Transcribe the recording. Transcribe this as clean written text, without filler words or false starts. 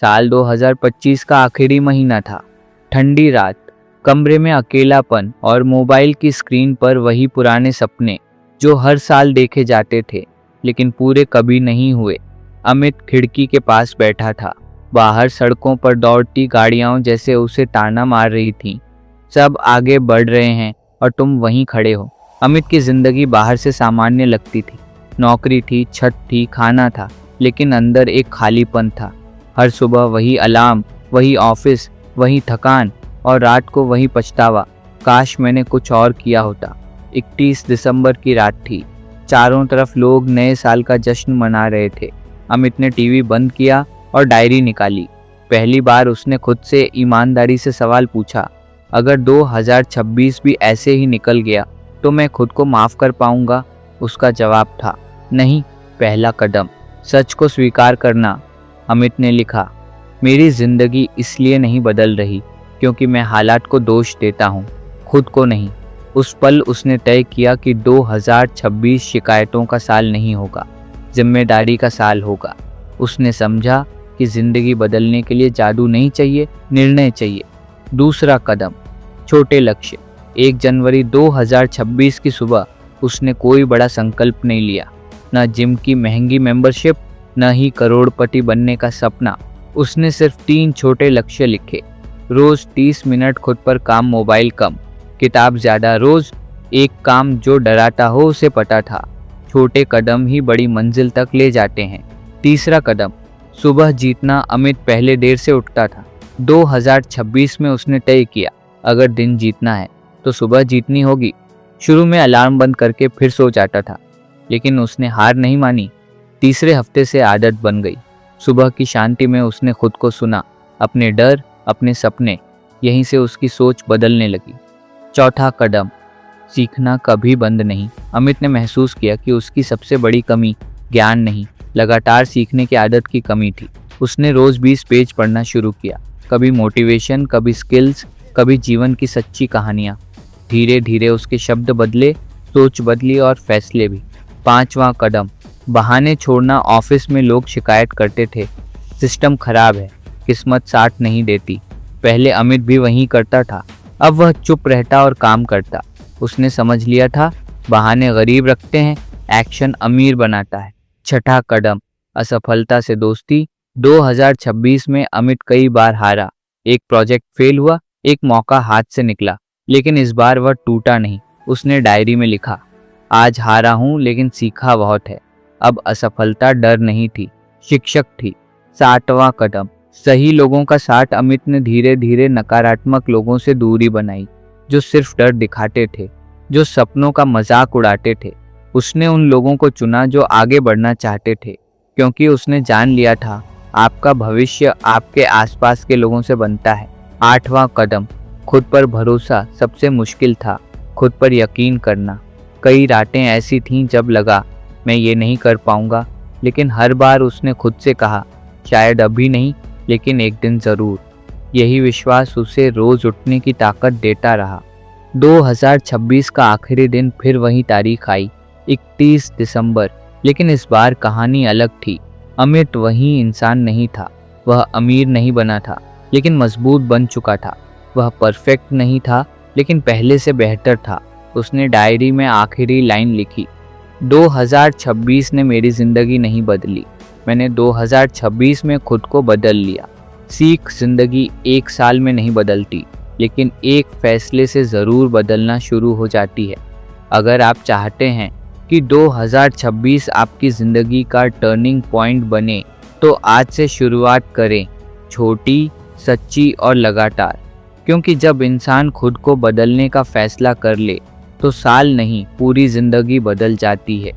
साल 2025 का आखिरी महीना था। ठंडी रात, कमरे में अकेलापन और मोबाइल की स्क्रीन पर वही पुराने सपने जो हर साल देखे जाते थे लेकिन पूरे कभी नहीं हुए। अमित खिड़की के पास बैठा था। बाहर सड़कों पर दौड़ती गाड़ियां जैसे उसे ताना मार रही थीं। सब आगे बढ़ रहे हैं और तुम वहीं खड़े हो। अमित की जिंदगी बाहर से सामान्य लगती थी। नौकरी थी, छत थी, खाना था, लेकिन अंदर एक खालीपन था। हर सुबह वही अलार्म, वही ऑफिस, वही थकान और रात को वही पछतावा, काश मैंने कुछ और किया होता। 31 दिसंबर की रात थी। चारों तरफ लोग नए साल का जश्न मना रहे थे। अमित ने टीवी बंद किया और डायरी निकाली। पहली बार उसने खुद से ईमानदारी से सवाल पूछा, अगर 2026 भी ऐसे ही निकल गया तो मैं खुद को माफ कर पाऊंगा? उसका जवाब था नहीं। पहला कदम सच को स्वीकार करना। अमित ने लिखा, मेरी जिंदगी इसलिए नहीं बदल रही क्योंकि मैं हालात को दोष देता हूँ, खुद को नहीं। उस पल उसने तय किया कि 2026 शिकायतों का साल नहीं होगा, जिम्मेदारी का साल होगा। उसने समझा कि जिंदगी बदलने के लिए जादू नहीं चाहिए, निर्णय चाहिए। दूसरा कदम, छोटे लक्ष्य। 1 जनवरी 2026 की सुबह उसने कोई बड़ा संकल्प नहीं लिया, न जिम की महंगी मेंबरशिप, न ही करोड़पति बनने का सपना। उसने सिर्फ 3 छोटे लक्ष्य लिखे। रोज 30 मिनट खुद पर काम, मोबाइल कम, किताब ज्यादा। रोज एक काम जो डराता हो उसे पता था, छोटे कदम ही बड़ी मंजिल तक ले जाते हैं। तीसरा कदम, सुबह जीतना। अमित पहले देर से उठता था। 2026 में उसने तय किया, अगर दिन जीतना है तो सुबह जीतनी होगी। शुरू में अलार्म बंद करके फिर सो जाता था, लेकिन उसने हार नहीं मानी। तीसरे हफ्ते से आदत बन गई। सुबह की शांति में उसने खुद को सुना, अपने डर, अपने सपने। यहीं से उसकी सोच बदलने लगी। चौथा कदम, सीखना कभी बंद नहीं। अमित ने महसूस किया कि उसकी सबसे बड़ी कमी ज्ञान नहीं, लगातार सीखने की आदत की कमी थी। उसने रोज 20 पेज पढ़ना शुरू किया, कभी मोटिवेशन, कभी स्किल्स, कभी जीवन की सच्ची कहानियां। धीरे धीरे उसके शब्द बदले, सोच बदली और फैसले भी। 5वां कदम, बहाने छोड़ना। ऑफिस में लोग शिकायत करते थे, सिस्टम खराब है, किस्मत साथ नहीं देती। पहले अमित भी वही करता था। अब वह चुप रहता और काम करता। उसने समझ लिया था, बहाने गरीब रखते हैं, एक्शन अमीर बनाता है। छठा कदम, असफलता से दोस्ती। 2026 में अमित कई बार हारा। एक प्रोजेक्ट फेल हुआ, एक मौका हाथ से निकला, लेकिन इस बार वह टूटा नहीं। उसने डायरी में लिखा, आज हारा हूं लेकिन सीखा बहुत है। अब असफलता डर नहीं थी, शिक्षक थी। 7वां कदम, सही लोगों का साथ। अमित ने धीरे धीरे नकारात्मक लोगों से दूरी बनाई, जो सिर्फ डर दिखाते थे, जो सपनों का मजाक उड़ाते थे। उसने उन लोगों को चुना जो आगे बढ़ना चाहते थे, क्योंकि उसने जान लिया था आपका भविष्य आपके आसपास के लोगों से बनता है। 8वां कदम, खुद पर भरोसा। सबसे मुश्किल था खुद पर यकीन करना। कई रातें ऐसी थीं जब लगा मैं ये नहीं कर पाऊंगा, लेकिन हर बार उसने खुद से कहा, शायद अभी नहीं, लेकिन एक दिन जरूर। यही विश्वास उसे रोज उठने की ताकत देता रहा। 2026 का आखिरी दिन, फिर वही तारीख आई, 31 दिसंबर। लेकिन इस बार कहानी अलग थी। अमित वही इंसान नहीं था। वह अमीर नहीं बना था, लेकिन मजबूत बन चुका था। वह परफेक्ट नहीं था, लेकिन पहले से बेहतर था। उसने डायरी में आखिरी लाइन लिखी, 2026 ने मेरी जिंदगी नहीं बदली, मैंने 2026 में खुद को बदल लिया। सीख, जिंदगी 1 साल में नहीं बदलती, लेकिन एक फैसले से ज़रूर बदलना शुरू हो जाती है। अगर आप चाहते हैं कि 2026 आपकी ज़िंदगी का टर्निंग पॉइंट बने, तो आज से शुरुआत करें, छोटी, सच्ची और लगातार। क्योंकि जब इंसान खुद को बदलने का फैसला कर ले, तो साल नहीं, पूरी ज़िंदगी बदल जाती है।